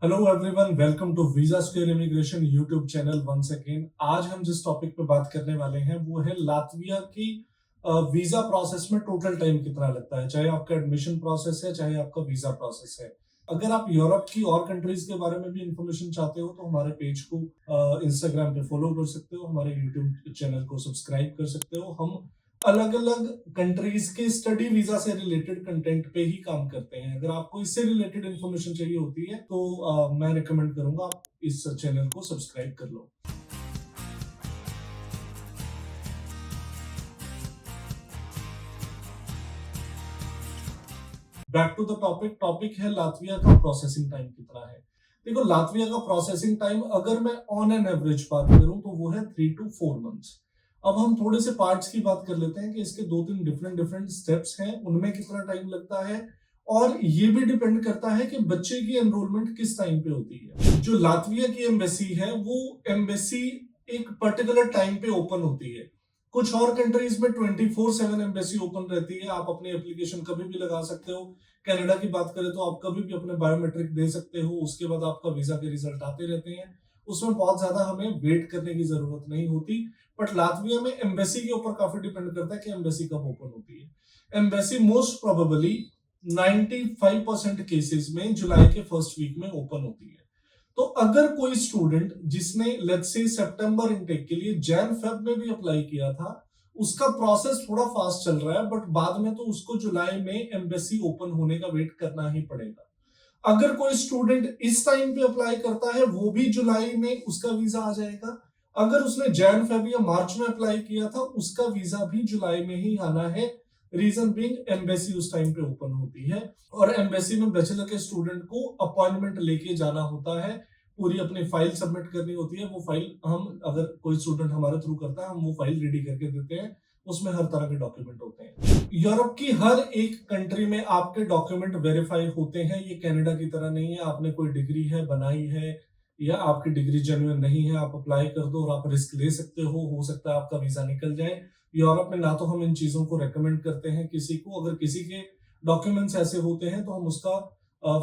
Hello everyone, welcome to visa square immigration YouTube channel once again. आज हम जिस topic पे बात करने वाले हैं वो है लातविया की वीजा प्रोसेस में टोटल टाइम कितना लगता है, चाहे आपका एडमिशन प्रोसेस है चाहे आपका वीजा प्रोसेस है। अगर आप यूरोप की और कंट्रीज के बारे में भी इंफॉर्मेशन चाहते हो तो हमारे पेज को इंस्टाग्राम पे फॉलो कर सकते हो, हमारे यूट्यूब चैनल को सब्सक्राइब कर सकते हो। हम अलग अलग कंट्रीज के स्टडी वीजा से रिलेटेड कंटेंट पे ही काम करते हैं। अगर आपको इससे रिलेटेड इंफॉर्मेशन चाहिए होती है तो मैं रिकमेंड करूंगा आप इस चैनल को सब्सक्राइब कर लो। Back to the topic. Topic है लातविया का प्रोसेसिंग टाइम कितना है। देखो, लातविया का प्रोसेसिंग टाइम अगर मैं ऑन एन एवरेज बात करूं तो वो है 3 to 4 मंथ्स। अब हम थोड़े से पार्ट्स की बात कर लेते हैं कि इसके दो तीन डिफरेंट डिफरेंट स्टेप्स हैं, उनमें कितना टाइम लगता है। और ये भी डिपेंड करता है कि बच्चे की एनरोलमेंट किस टाइम पे होती है। जो लातविया की एम्बेसी है वो एम्बेसी एक पर्टिकुलर टाइम पे ओपन होती है। कुछ और कंट्रीज में 24/7 एम्बेसी ओपन रहती है, आप अपनी एप्लीकेशन कभी भी लगा सकते हो। कनाडा की बात करें तो आप कभी भी अपने बायोमेट्रिक दे सकते हो, उसके बाद आपका वीजा के रिजल्ट आते रहते हैं। उसमें बहुत ज्यादा हमें वेट करने की जरूरत नहीं होती। बट लातविया में एम्बेसी के ऊपर काफी डिपेंड करता है कि एम्बेसी कब ओपन होती है। एम्बेसी मोस्ट प्रोबेबली 95% केसेस में जुलाई के फर्स्ट वीक में ओपन होती है। तो अगर कोई स्टूडेंट जिसने लेट्स से सितंबर इनटेक के लिए जैन फेब में भी अप्लाई किया था, उसका प्रोसेस थोड़ा फास्ट चल रहा है, बट बाद में तो उसको जुलाई में एम्बेसी ओपन होने का वेट करना ही पड़ेगा। अगर कोई स्टूडेंट इस टाइम पे अप्लाई करता है वो भी जुलाई में उसका वीजा आ जाएगा। अगर उसने जैन फेब या मार्च में अप्लाई किया था उसका वीजा भी जुलाई में ही आना है। रीजन बीइंग एम्बेसी उस टाइम पे ओपन होती है और एम्बेसी में बैचलर के स्टूडेंट को अपॉइंटमेंट लेके जाना होता है, पूरी अपनी फाइल सबमिट करनी होती है। वो फाइल हम, अगर कोई स्टूडेंट हमारे थ्रू करता है, हम वो फाइल रेडी करके देते हैं। उसमें हर तरह के डॉक्यूमेंट होते हैं। यूरोप की हर एक कंट्री में आपके डॉक्यूमेंट वेरीफाई होते हैं। ये कनाडा की तरह नहीं है, आपने कोई डिग्री है बनाई है या आपकी डिग्री जेन्युइन नहीं है, आप अप्लाई कर दो और आप रिस्क ले सकते हो सकता है आपका वीजा निकल जाए। यूरोप में ना तो हम इन चीजों को रेकमेंड करते हैं किसी को। अगर किसी के डॉक्यूमेंट्स ऐसे होते हैं तो हम उसका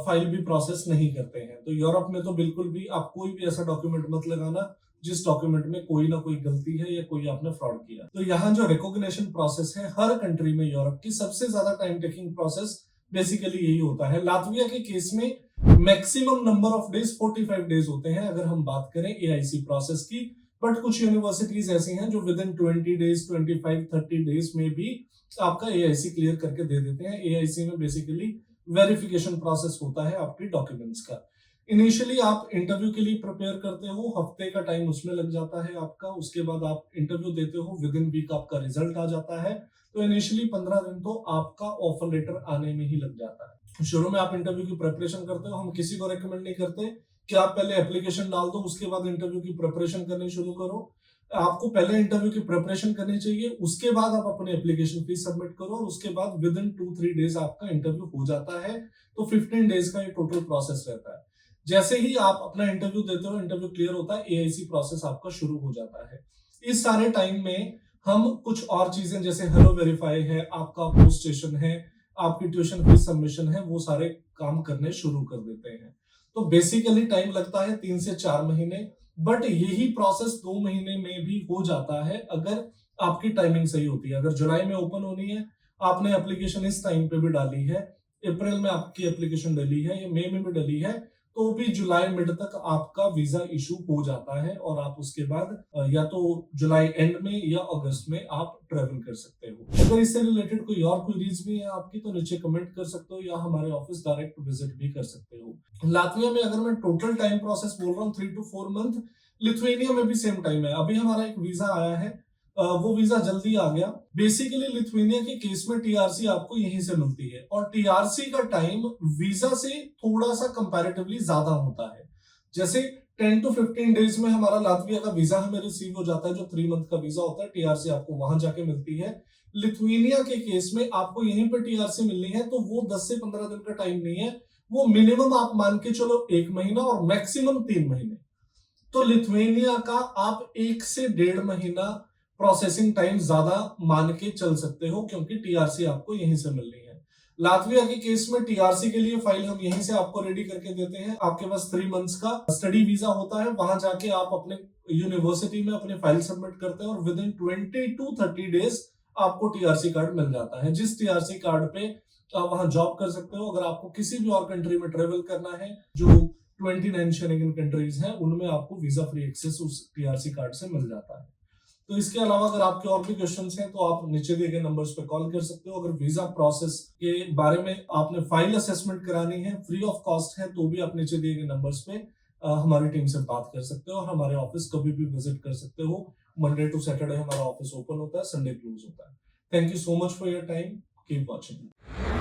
फाइल भी प्रोसेस नहीं करते हैं। तो यूरोप में तो बिल्कुल भी आप कोई भी ऐसा डॉक्यूमेंट मत लगाना जिस डॉक्यूमेंट में कोई ना कोई गलती है या कोई आपने फ्रॉड किया। तो यहाँ जो रिकॉग्निशन प्रोसेस है हर कंट्री में यूरोप की सबसे ज्यादा टाइम टेकिंग प्रोसेस बेसिकली यही होता है। लातविया के केस में maximum number of days 45 days होते हैं अगर हम बात करें एआईसी प्रोसेस की। बट कुछ यूनिवर्सिटीज ऐसी हैं जो विद इन 20 डेज 25-30 डेज में भी आपका एआईसी क्लियर करके दे देते हैं। एआईसी में बेसिकली वेरिफिकेशन प्रोसेस होता है आपके डॉक्यूमेंट्स का। इनिशियली आप इंटरव्यू के लिए प्रिपेयर करते हो, हफ्ते का टाइम उसमें लग जाता है आपका। उसके बाद आप इंटरव्यू देते हो, विद इन वीक आपका रिजल्ट आ जाता है। तो इनिशियली 15 दिन तो आपका ऑफर लेटर आने में ही लग जाता है। शुरू में आप इंटरव्यू की प्रिपरेशन करते हो, हम किसी को रेकमेंड नहीं करते कि आप पहले एप्लीकेशन डाल दो उसके बाद इंटरव्यू की प्रिपरेशन करनी शुरू करो। आपको पहले इंटरव्यू की प्रिपरेशन करनी चाहिए, उसके बाद आप अपनी एप्लीकेशन फीस सबमिट करो और उसके बाद विद इन 2-3 डेज आपका इंटरव्यू हो जाता है। तो 15 डेज का ये टोटल प्रोसेस रहता है। जैसे ही आप अपना इंटरव्यू देते हो, इंटरव्यू क्लियर होता है, एआईसी प्रोसेस आपका शुरू हो जाता है। इस सारे टाइम में हम कुछ और चीजें जैसे हेलो वेरीफाई है, आपका पोस्ट स्टेशन है, आपकी ट्यूशन फीस सबमिशन है, वो सारे काम करने शुरू कर देते हैं। तो बेसिकली टाइम लगता है 3 से 4 महीने। बट यही प्रोसेस 2 महीने में भी हो जाता है अगर आपकी टाइमिंग सही होती है। अगर जुलाई में ओपन होनी है, आपने एप्लीकेशन इस टाइम पे भी डाली है, अप्रैल में आपकी एप्लीकेशन डली है या मई में भी डली है, तो भी जुलाई मिड तक आपका वीजा इशू हो जाता है और आप उसके बाद या तो जुलाई एंड में या अगस्त में आप ट्रेवल कर सकते हो। अगर इससे रिलेटेड कोई और क्वेरीज भी है आपकी तो नीचे कमेंट कर सकते हो या हमारे ऑफिस डायरेक्ट विजिट भी कर सकते हो। लातविया में अगर मैं टोटल टाइम प्रोसेस बोल रहा हूँ 3 to 4 मंथ। लिथुएनिया में भी सेम टाइम है। अभी हमारा एक वीजा आया है, वो वीजा जल्दी आ गया। बेसिकली लिथुएनिया के केस में टीआरसी आपको यहीं से मिलती है और टीआरसी का टाइम वीजा से थोड़ा सा कंपैरेटिवली ज्यादा होता है। जैसे 10 to 15 डेज में हमारा लातविया का वीजा हमें रिसीव हो जाता है, जो 3 मंथ का वीजा होता है। टीआरसी आपको वहां जाके मिलती है। लिथुएनिया के केस में आपको यहीं पर टीआरसी मिलनी है, तो वो 10 से 15 दिन का टाइम नहीं है, वो मिनिमम आप मान के चलो 1 महीना और मैक्सिमम 3 महीने। तो लिथुएनिया का आप 1 से 1.5 महीना प्रोसेसिंग टाइम ज्यादा मान के चल सकते हो क्योंकि टीआरसी आपको यहीं से मिल रही है। लातविया के केस में टीआरसी के लिए फाइल हम यहीं से आपको रेडी करके देते हैं। आपके पास 3 मंथ्स का स्टडी वीजा होता है, वहां जाके आप अपने यूनिवर्सिटी में अपनी फाइल सबमिट करते हैं और विद इन 20 to 30 डेज आपको टीआरसी कार्ड मिल जाता है, जिस टीआरसी कार्ड पे आप वहां जॉब कर सकते हो। अगर आपको किसी भी और कंट्री में ट्रेवल करना है, जो 29 शेंगन कंट्रीज हैं, उनमें आपको वीजा फ्री एक्सेस उस टीआरसी कार्ड से मिल जाता है। तो इसके अलावा अगर आपके और भी क्वेश्चंस हैं तो आप नीचे दिए गए नंबर्स पे कॉल कर सकते हो। अगर वीजा प्रोसेस के बारे में आपने फाइल असेसमेंट करानी है, फ्री ऑफ कॉस्ट है, तो भी आप नीचे दिए गए नंबर्स पे हमारी टीम से बात कर सकते हो और हमारे ऑफिस कभी भी विजिट कर सकते हो। मंडे टू सैटरडे हमारा ऑफिस ओपन होता है, संडे क्लोज होता है। Thank you so much for your time, keep watching.